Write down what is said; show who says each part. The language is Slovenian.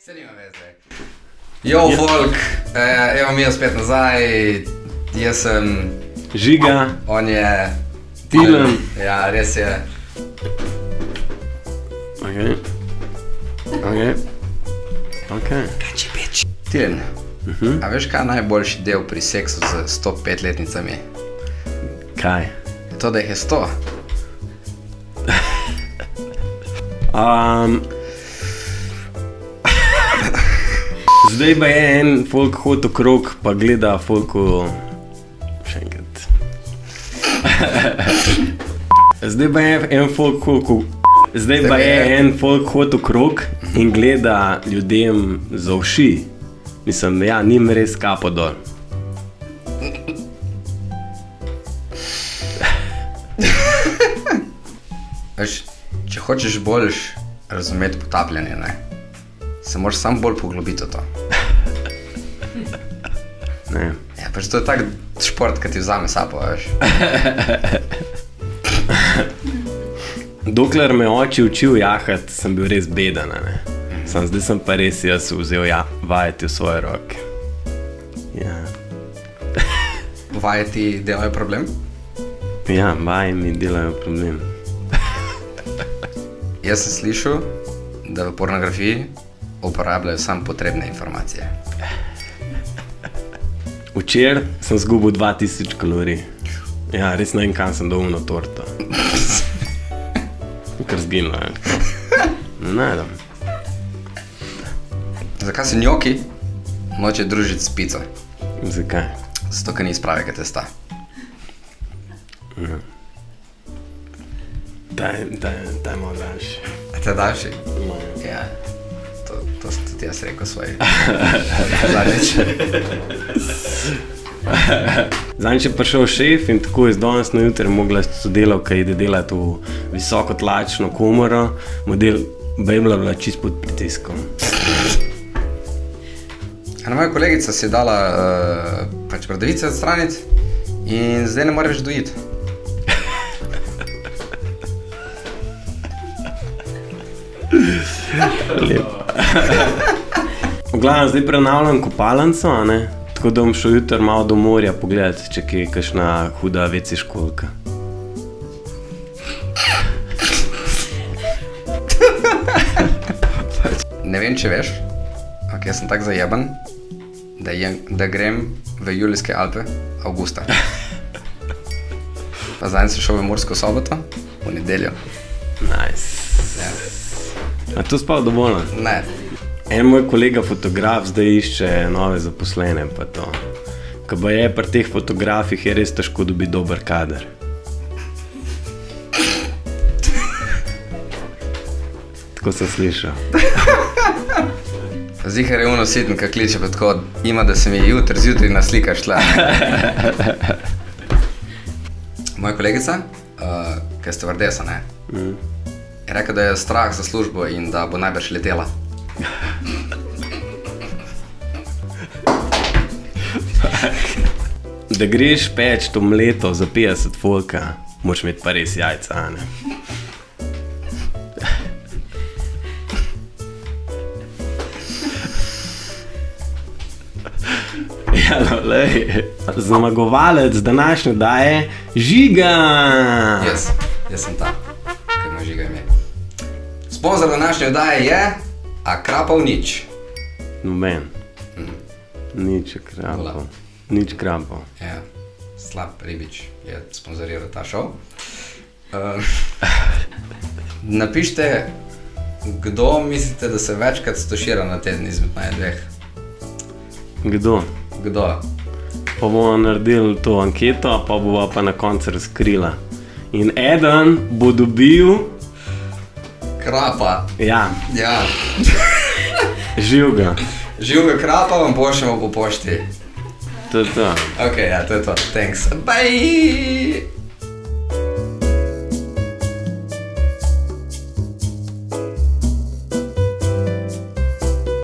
Speaker 1: Se nima veze. Jo, folk, evo mi je spet nazaj, jaz sem
Speaker 2: Žiga,
Speaker 1: on je
Speaker 2: Tilen.
Speaker 1: Ja, res je.
Speaker 2: Ok.
Speaker 1: Kači pič. Tilen, a veš kaj je najboljši del pri seksu z 105-letnicami?
Speaker 2: Kaj?
Speaker 1: To, da jih je 100.
Speaker 2: Zdaj pa je en folk hod okrog, pa gleda folku... Še enkrat. Zdaj pa je en folk hod okrog in gleda ljudem za uši. Mislim, ja, njim res kapo dol.
Speaker 1: Veš, če hočeš bolj razumeti potapljanje, ne, se moraš sam bolj poglobiti v to.
Speaker 2: Ne.
Speaker 1: Ja, pač to je tak šport, ki ti vzame sapo, veš.
Speaker 2: Dokler me oči učil jahat, sem bil res beden, ne. Zdaj sem pa res jaz vzel vajeti v svoje roke. Ja.
Speaker 1: Vajeti delajo problem?
Speaker 2: Ja, vaje mi delajo problem.
Speaker 1: Jaz sem slišal, da v pornografiji uporabljajo samo potrebne informacije.
Speaker 2: Včeraj sem zgubil 2000 kalorij. Ja, res ne vem, kam sem dal uno torto. Kar zginilo, je. Ne najdem.
Speaker 1: Zakaj se njoki noče družiti s pico?
Speaker 2: Zakaj?
Speaker 1: Zato, ker ni iz pravega testa.
Speaker 2: Daj malo daljši.
Speaker 1: A te daljši? Ja. To sem tudi jaz rekel svoj. Zadnjič.
Speaker 2: Zadnjič je prišel šef in tako je z danes na jutri mogla sodelavka ide delati v visokotlačno komoro, model bejbla bila čist pod pritiskom.
Speaker 1: Ena moja kolegica si je dala pač bradavice odstraniti in zdaj ne more več dojiti.
Speaker 2: Lepo. V glavnem, zdaj prenavljam kopalnico, ne? Tako da bom šel jutri malo do morja pogledati, če je kakšna huda WC školjka.
Speaker 1: Ne vem, če veš, ampak jaz sem tak zajeban, da grem v Julijske Alpe avgusta. Pa zadnjič sem šel v Mursko Soboto v nedeljo.
Speaker 2: Nice.
Speaker 1: Ja.
Speaker 2: A to spal dovoljno?
Speaker 1: Ne.
Speaker 2: En moj kolega fotograf zdaj išče nove zaposlene pa to. Ko pa je pri teh fotografih je res težko dobiti dober kader. Tako sem slišal.
Speaker 1: Zihar je uno sitn, ka kliče pa tako, ima da se mi jutri zjutraj na slika šla. Moja kolegica, ki je stevardesa, ne, je rekel, da je strah za službo in da bo najbrž letela.
Speaker 2: Da greš peč to mleto za 50 folka, moraš imeti pa res jajca, ne? Ja, no, lej, zmagovalec današnje daje Žiga!
Speaker 1: Jaz sem ta, ker ima Žiga ime. Sponzor današnje oddaje je Akrapov nič.
Speaker 2: Noben. Nič krapov. Nič krapov.
Speaker 1: Ja, Slab Ribič je sponzoriral ta šov. Napišite, kdo mislite, da se večkrat stošira na teden izmed dveh.
Speaker 2: Kdo?
Speaker 1: Kdo?
Speaker 2: Pa bomo naredili to anketo, pa bova pa na koncu razkrila. In eden bo dobil...
Speaker 1: Krapa.
Speaker 2: Ja.
Speaker 1: Ja.
Speaker 2: Živga.
Speaker 1: Živga krapa vam pošljemo po pošti.
Speaker 2: To je to.
Speaker 1: Ok, ja, to je to. Thanks. Bye!